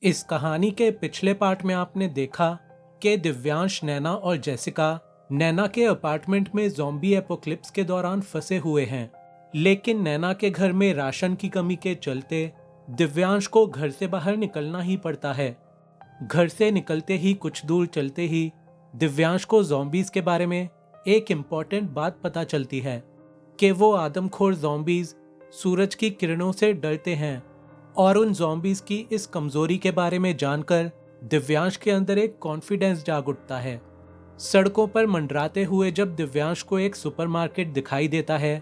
इस कहानी के पिछले पार्ट में आपने देखा कि दिव्यांश, नैना और जेसिका नैना के अपार्टमेंट में ज़ॉम्बी एपोक्लिप्स के दौरान फंसे हुए हैं। लेकिन नैना के घर में राशन की कमी के चलते दिव्यांश को घर से बाहर निकलना ही पड़ता है। घर से निकलते ही कुछ दूर चलते ही दिव्यांश को ज़ॉम्बीज के बारे में एक इम्पॉर्टेंट बात पता चलती है कि वो आदमखोर ज़ॉम्बीज सूरज की किरणों से डरते हैं। और उन ज़ॉम्बीज की इस कमजोरी के बारे में जानकर दिव्यांश के अंदर एक कॉन्फिडेंस जाग उठता है। सड़कों पर मंडराते हुए जब दिव्यांश को एक सुपरमार्केट दिखाई देता है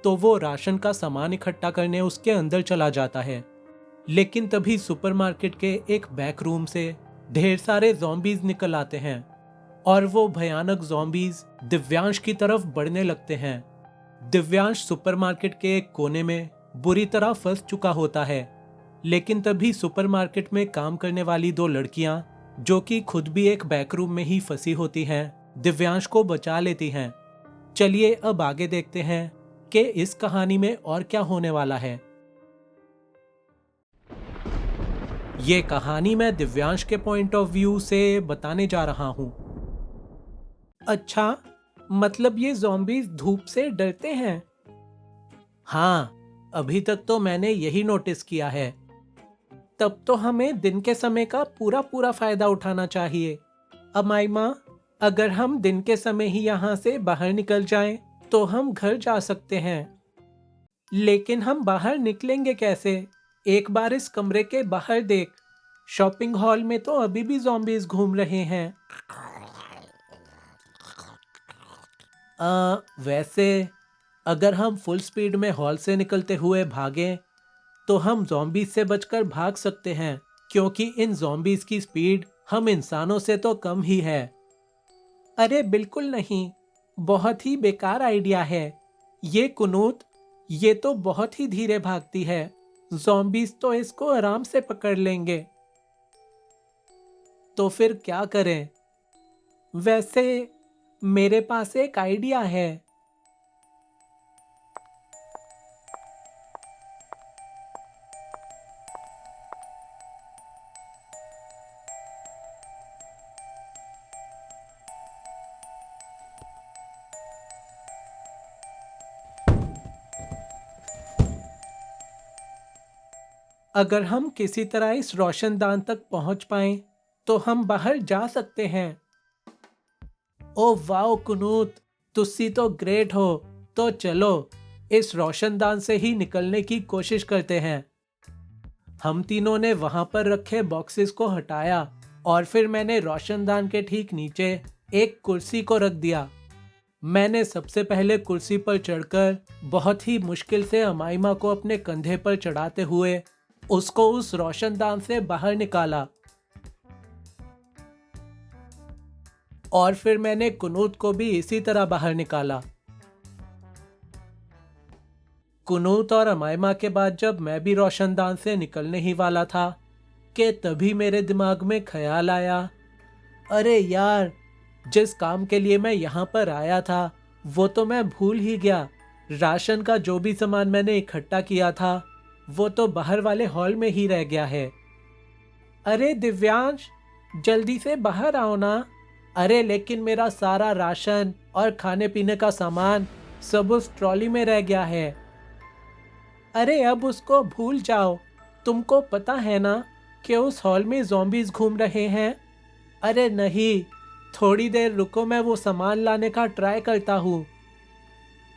तो वो राशन का सामान इकट्ठा करने उसके अंदर चला जाता है। लेकिन तभी सुपरमार्केट के एक बैक रूम से ढेर सारे ज़ॉम्बीज निकल आते हैं और वो भयानक ज़ॉम्बीज दिव्यांश की तरफ बढ़ने लगते हैं। दिव्यांश सुपरमार्केट के एक कोने में बुरी तरह फंस चुका होता है। लेकिन तभी सुपरमार्केट में काम करने वाली दो लड़कियां, जो कि खुद भी एक बैकरूम में ही फंसी होती हैं, दिव्यांश को बचा लेती हैं। चलिए अब आगे देखते हैं कि इस कहानी में और क्या होने वाला है। ये कहानी मैं दिव्यांश के पॉइंट ऑफ व्यू से बताने जा रहा हूँ। अच्छा, मतलब ये ज़ॉम्बीज धूप से डरते हैं? हाँ, अभी तक तो मैंने यही नोटिस किया है। तब तो हमें दिन के समय का पूरा पूरा फायदा उठाना चाहिए। अमाइमा, अगर हम दिन के समय ही यहाँ से बाहर निकल जाएं, तो हम घर जा सकते हैं। लेकिन हम बाहर निकलेंगे कैसे? एक बार इस कमरे के बाहर देख। शॉपिंग हॉल में तो अभी भी ज़ॉम्बीज घूम रहे हैं। वैसे अगर हम फुल स्पीड में हॉल से निकलते हुए भागें तो हम ज़ॉम्बीज से बचकर भाग सकते हैं, क्योंकि इन ज़ॉम्बीज की स्पीड हम इंसानों से तो कम ही है। अरे बिल्कुल नहीं, बहुत ही बेकार आइडिया है ये कुनूत। ये तो बहुत ही धीरे भागती है। ज़ॉम्बीज तो इसको आराम से पकड़ लेंगे। तो फिर क्या करें? वैसे मेरे पास एक आइडिया है। अगर हम किसी तरह इस रोशनदान तक पहुंच पाएं, तो हम बाहर जा सकते हैं। ओ वाओ कुनूत, तुसी तो ग्रेट हो। तो चलो इस रोशनदान से ही निकलने की कोशिश करते हैं। हम तीनों ने वहां पर रखे बॉक्सेस को हटाया और फिर मैंने रोशनदान के ठीक नीचे एक कुर्सी को रख दिया। मैंने सबसे पहले कुर्सी पर चढ़कर बहुत ही मुश्किल से अमाइमा को अपने कंधे पर चढ़ाते हुए उसको उस रोशनदान से बाहर निकाला। और फिर मैंने कुनूत को भी इसी तरह बाहर निकाला। कुनूत और अमाइमा के बाद जब मैं भी रोशनदान से निकलने ही वाला था कि तभी मेरे दिमाग में ख्याल आया, अरे यार, जिस काम के लिए मैं यहाँ पर आया था वो तो मैं भूल ही गया। राशन का जो भी सामान मैंने इकट्ठा किया था वो तो बाहर वाले हॉल में ही रह गया है। अरे दिव्यांश, जल्दी से बाहर आओ ना। अरे लेकिन मेरा सारा राशन और खाने पीने का सामान सब उस ट्रॉली में रह गया है। अरे अब उसको भूल जाओ। तुमको पता है ना कि उस हॉल में ज़ॉम्बीज घूम रहे हैं। अरे नहीं, थोड़ी देर रुको, मैं वो सामान लाने का ट्राई करता हूँ।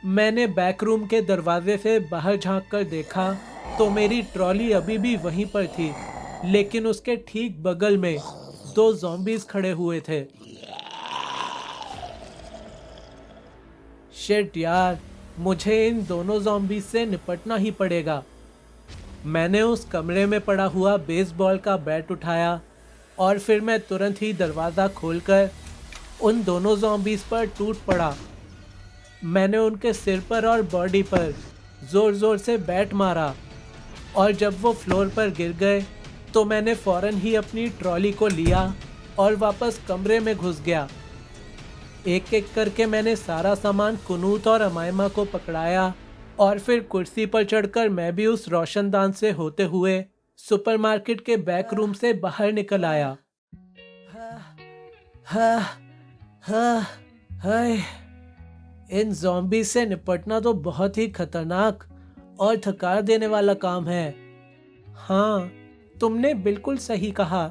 मैंने बैकरूम के दरवाजे से बाहर झांक कर देखा तो मेरी ट्रॉली अभी भी वहीं पर थी, लेकिन उसके ठीक बगल में दो ज़ॉम्बीज खड़े हुए थे। शिट यार, मुझे इन दोनों ज़ॉम्बीज से निपटना ही पड़ेगा। मैंने उस कमरे में पड़ा हुआ बेसबॉल का बैट उठाया और फिर मैं तुरंत ही दरवाज़ा खोलकर उन दोनों ज़ॉम्बीज पर टूट पड़ा। मैंने उनके सिर पर और बॉडी पर ज़ोर ज़ोर से बैट मारा और जब वो फ्लोर पर गिर गए तो मैंने फौरन ही अपनी ट्रॉली को लिया और वापस कमरे में घुस गया। एक एक करके मैंने सारा सामान कुनूत और अमाइमा को पकड़ाया और फिर कुर्सी पर चढ़कर मैं भी उस रोशनदान से होते हुए सुपरमार्केट के बैक रूम से बाहर निकल आया। हाँ, हाँ, हाय। इन ज़ॉम्बी से निपटना तो बहुत ही खतरनाक और थका देने वाला काम है। हाँ, तुमने बिल्कुल सही कहा।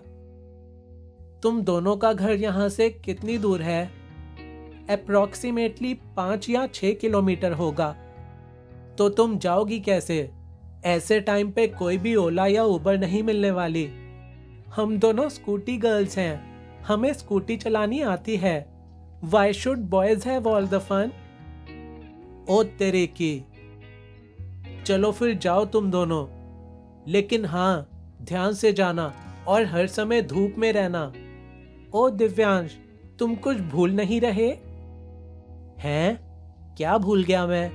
तुम दोनों का घर यहाँ से कितनी दूर है? अप्रॉक्सीमेटली 5 या 6 किलोमीटर होगा। तो तुम जाओगी कैसे? ऐसे टाइम पे कोई भी ओला या उबर नहीं मिलने वाली। हम दोनों स्कूटी गर्ल्स हैं, हमें स्कूटी चलानी आती है। Why should boys have all the fun? ओ तेरे की। चलो फिर जाओ तुम दोनों, लेकिन हाँ, ध्यान से जाना और हर समय धूप में रहना। ओ दिव्यांश, तुम कुछ भूल नहीं रहे? हैं? क्या भूल गया मैं?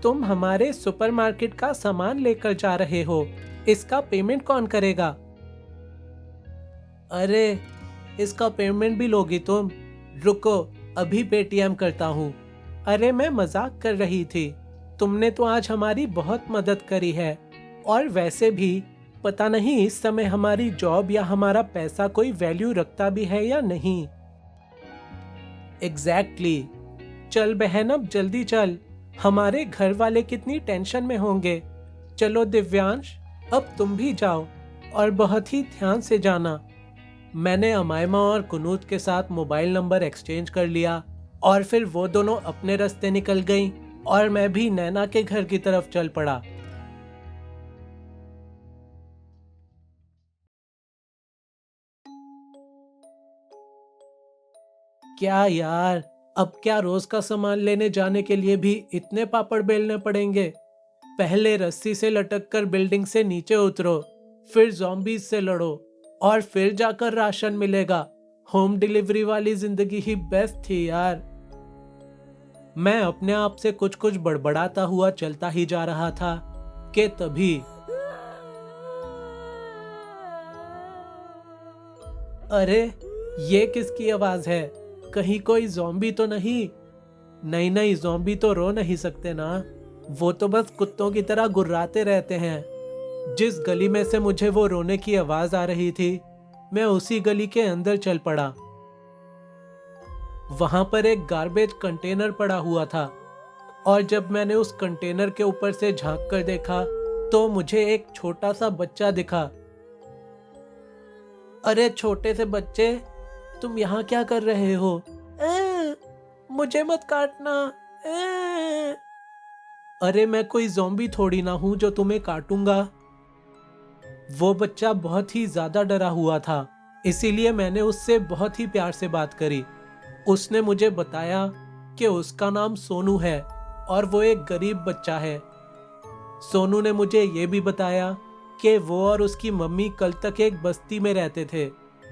तुम हमारे सुपरमार्केट का सामान लेकर जा रहे हो, इसका पेमेंट कौन करेगा? अरे, इसका पेमेंट भी लोगी तुम? रुको, अभी पेटीएम करता हूँ। अरे मैं मजाक कर रही थी, तुमने तो आज हमारी बहुत मदद करी है। और वैसे भी पता नहीं इस समय हमारी जॉब या हमारा पैसा कोई वैल्यू रखता भी है या नहीं। एग्जैक्टली। चल बहन, अब जल्दी चल, हमारे घर वाले कितनी टेंशन में होंगे। चलो दिव्यांश, अब तुम भी जाओ और बहुत ही ध्यान से जाना। मैंने अमायमा और कुनूत के साथ मोबाइल नंबर एक्सचेंज कर लिया और फिर वो दोनों अपने रास्ते निकल गईं और मैं भी नैना के घर की तरफ चल पड़ा। क्या यार, अब क्या रोज का सामान लेने जाने के लिए भी इतने पापड़ बेलने पड़ेंगे? पहले रस्सी से लटक कर बिल्डिंग से नीचे उतरो, फिर ज़ॉम्बीज से लड़ो और फिर जाकर राशन मिलेगा। होम डिलीवरी वाली जिंदगी ही बेस्ट थी यार। मैं अपने आप से कुछ कुछ बड़बड़ाता हुआ चलता ही जा रहा था कि तभी अरे, ये किसकी आवाज है? कहीं कोई ज़ॉम्बी तो नहीं? नहीं नहीं, ज़ॉम्बी तो रो नहीं सकते ना, वो तो बस कुत्तों की तरह गुर्राते रहते हैं। जिस गली में से मुझे वो रोने की आवाज आ रही थी, मैं उसी गली के अंदर चल पड़ा। वहां पर एक गार्बेज कंटेनर पड़ा हुआ था और जब मैंने उस कंटेनर के ऊपर से झांक कर देखा तो मुझे एक छोटा सा बच्चा दिखा। अरे छोटे से बच्चे, तुम यहाँ क्या कर रहे हो? मुझे मत काटना। अरे मैं कोई ज़ॉम्बी थोड़ी ना हूं जो तुम्हें काटूंगा। वो बच्चा बहुत ही ज्यादा डरा हुआ था, इसीलिए मैंने उससे बहुत ही प्यार से बात करी। उसने मुझे बताया कि उसका नाम सोनू है और वो एक गरीब बच्चा है। सोनू ने मुझे ये भी बताया कि वो और उसकी मम्मी कल तक एक बस्ती में रहते थे,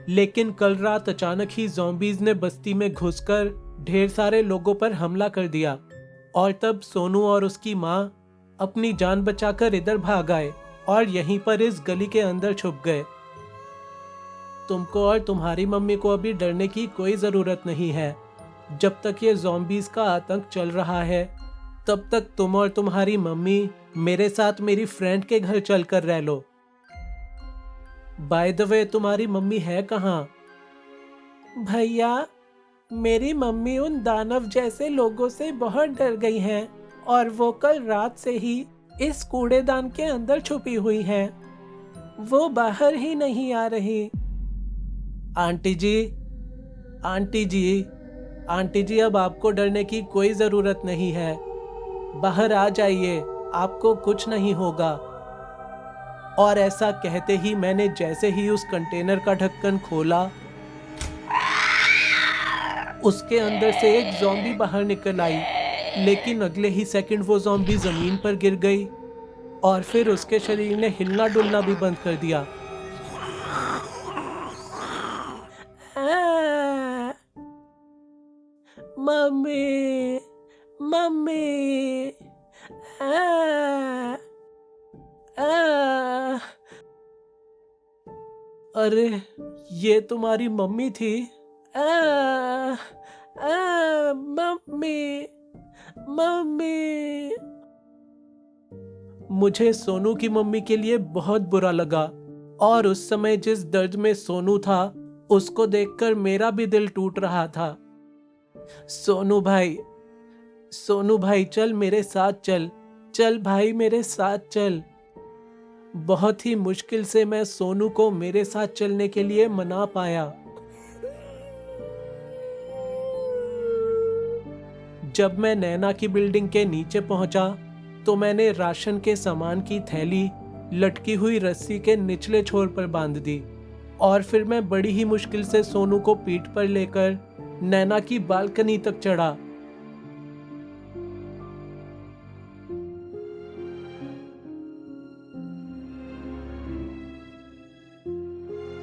लेकिन कल रात अचानक ही ज़ॉम्बीज ने बस्ती में घुसकर ढेर सारे लोगों पर हमला कर दिया और तब सोनू और उसकी माँ अपनी जान बचाकर इधर भाग आए और यहीं पर इस गली के अंदर छुप गए। तुमको और तुम्हारी मम्मी को अभी डरने की कोई जरूरत नहीं है। जब तक ये ज़ॉम्बीज का आतंक चल रहा है, तब तक तुम और तुम्हारी मम्मी मेरे साथ मेरी फ्रेंड के घर चलकर रह लो। बाय द वे, तुम्हारी मम्मी है कहाँ? भैया, मेरी मम्मी उन दानव जैसे लोगों से बहुत डर गई हैं और वो कल रात से ही इस कूड़ेदान के अंदर छुपी हुई हैं। वो बाहर ही नहीं आ रही। आंटी जी, आंटी जी, आंटी जी, अब आपको डरने की कोई जरूरत नहीं है। बाहर आ जाइए, आपको कुछ नहीं होगा। और ऐसा कहते ही मैंने जैसे ही उस कंटेनर का ढक्कन खोला, उसके अंदर से एक ज़ॉम्बी बाहर निकल आई, लेकिन अगले ही सेकंड वो ज़ॉम्बी जमीन पर गिर गई और फिर उसके शरीर ने हिलना डुलना भी बंद कर दिया। मम्मी, मम्मी, अरे ये तुम्हारी मम्मी थी? Mummy, mummy. मुझे सोनू की मम्मी के लिए बहुत बुरा लगा और उस समय जिस दर्द में सोनू था उसको देखकर मेरा भी दिल टूट रहा था। सोनू भाई चल मेरे साथ चल, चल भाई मेरे साथ चल। बहुत ही मुश्किल से मैं सोनू को मेरे साथ चलने के लिए मना पाया। जब मैं नैना की बिल्डिंग के नीचे पहुंचा तो मैंने राशन के सामान की थैली लटकी हुई रस्सी के निचले छोर पर बांध दी और फिर मैं बड़ी ही मुश्किल से सोनू को पीठ पर लेकर नैना की बालकनी तक चढ़ा।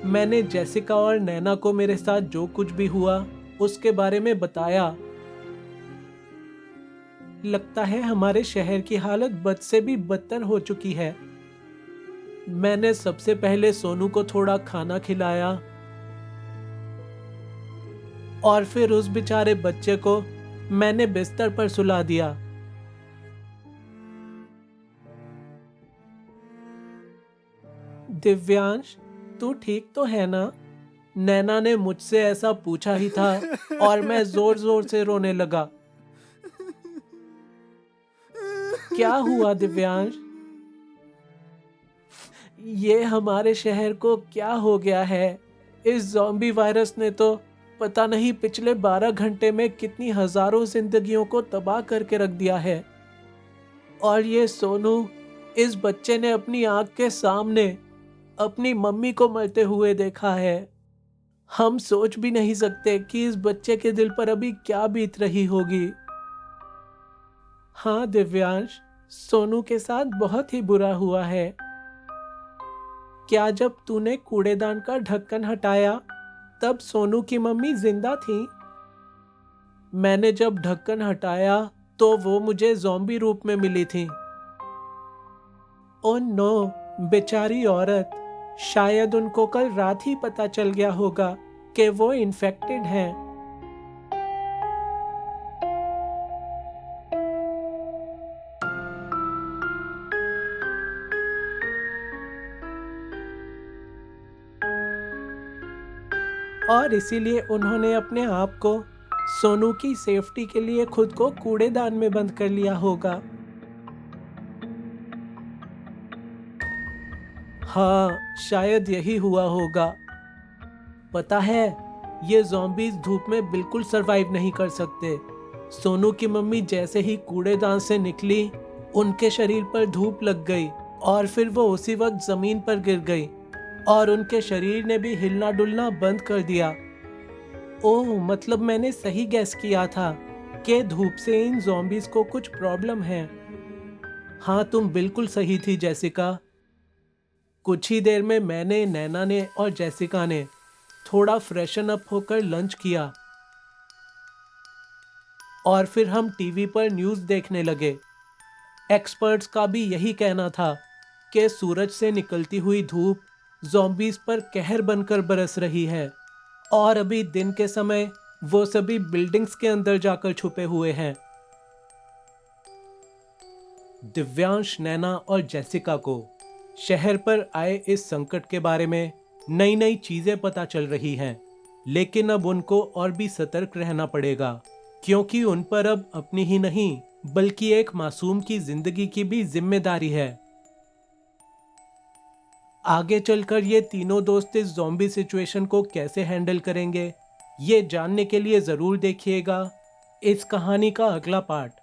मैंने जेसिका और नैना को मेरे साथ जो कुछ भी हुआ उसके बारे में बताया। लगता है हमारे शहर की हालत बद से भी बदतर हो चुकी है। मैंने सबसे पहले सोनू को थोड़ा खाना खिलाया और फिर उस बेचारे बच्चे को मैंने बिस्तर पर सुला दिया। दिव्यांश, तू ठीक तो है ना? नैना ने मुझसे ऐसा पूछा ही था और मैं जोर जोर से रोने लगा। क्या हुआ दिव्यांश? ये हमारे शहर को क्या हो गया है? इस ज़ॉम्बी वायरस ने तो पता नहीं पिछले 12 घंटे में कितनी हजारों जिंदगियों को तबाह करके रख दिया है। और ये सोनू, इस बच्चे ने अपनी आंख के सामने अपनी मम्मी को मरते हुए देखा है। हम सोच भी नहीं सकते कि इस बच्चे के दिल पर अभी क्या बीत रही होगी। हाँ दिव्यांश, सोनू के साथ बहुत ही बुरा हुआ है। क्या जब तूने कूड़ेदान का ढक्कन हटाया तब सोनू की मम्मी जिंदा थी? मैंने जब ढक्कन हटाया तो वो मुझे ज़ॉम्बी रूप में मिली थी। ओह नो, बेचारी औरत। शायद उनको कल रात ही पता चल गया होगा कि वो इन्फेक्टेड हैं। और इसीलिए उन्होंने अपने आप को सोनू की सेफ्टी के लिए खुद को कूड़ेदान में बंद कर लिया होगा। हाँ, शायद यही हुआ होगा। पता है, ये ज़ॉम्बीज़ धूप में बिल्कुल सरवाइव नहीं कर सकते। सोनू की मम्मी जैसे ही कूड़ेदान से निकली, उनके शरीर पर धूप लग गई और फिर वो उसी वक्त जमीन पर गिर गई और उनके शरीर ने भी हिलना डुलना बंद कर दिया। ओह, मतलब मैंने सही गैस किया था कि धूप से इन ज़ॉम्बीज़ को कुछ प्रॉब्लम है। हाँ, तुम बिल्कुल सही थी जेसिका। कुछ ही देर में मैंने, नैना ने और जेसिका ने थोड़ा फ्रेशन अप होकर लंच किया और फिर हम टीवी पर न्यूज़ देखने लगे। एक्सपर्ट्स का भी यही कहना था कि सूरज से निकलती हुई धूप ज़ॉम्बीज़ पर कहर बनकर बरस रही है और अभी दिन के समय वो सभी बिल्डिंग्स के अंदर जाकर छुपे हुए हैं। दिव्यांश, नैना और जेसिका को शहर पर आए इस संकट के बारे में नई नई चीजें पता चल रही हैं, लेकिन अब उनको और भी सतर्क रहना पड़ेगा क्योंकि उन पर अब अपनी ही नहीं बल्कि एक मासूम की जिंदगी की भी जिम्मेदारी है। आगे चलकर ये तीनों दोस्त इस ज़ॉम्बी सिचुएशन को कैसे हैंडल करेंगे, ये जानने के लिए जरूर देखिएगा इस कहानी का अगला पार्ट।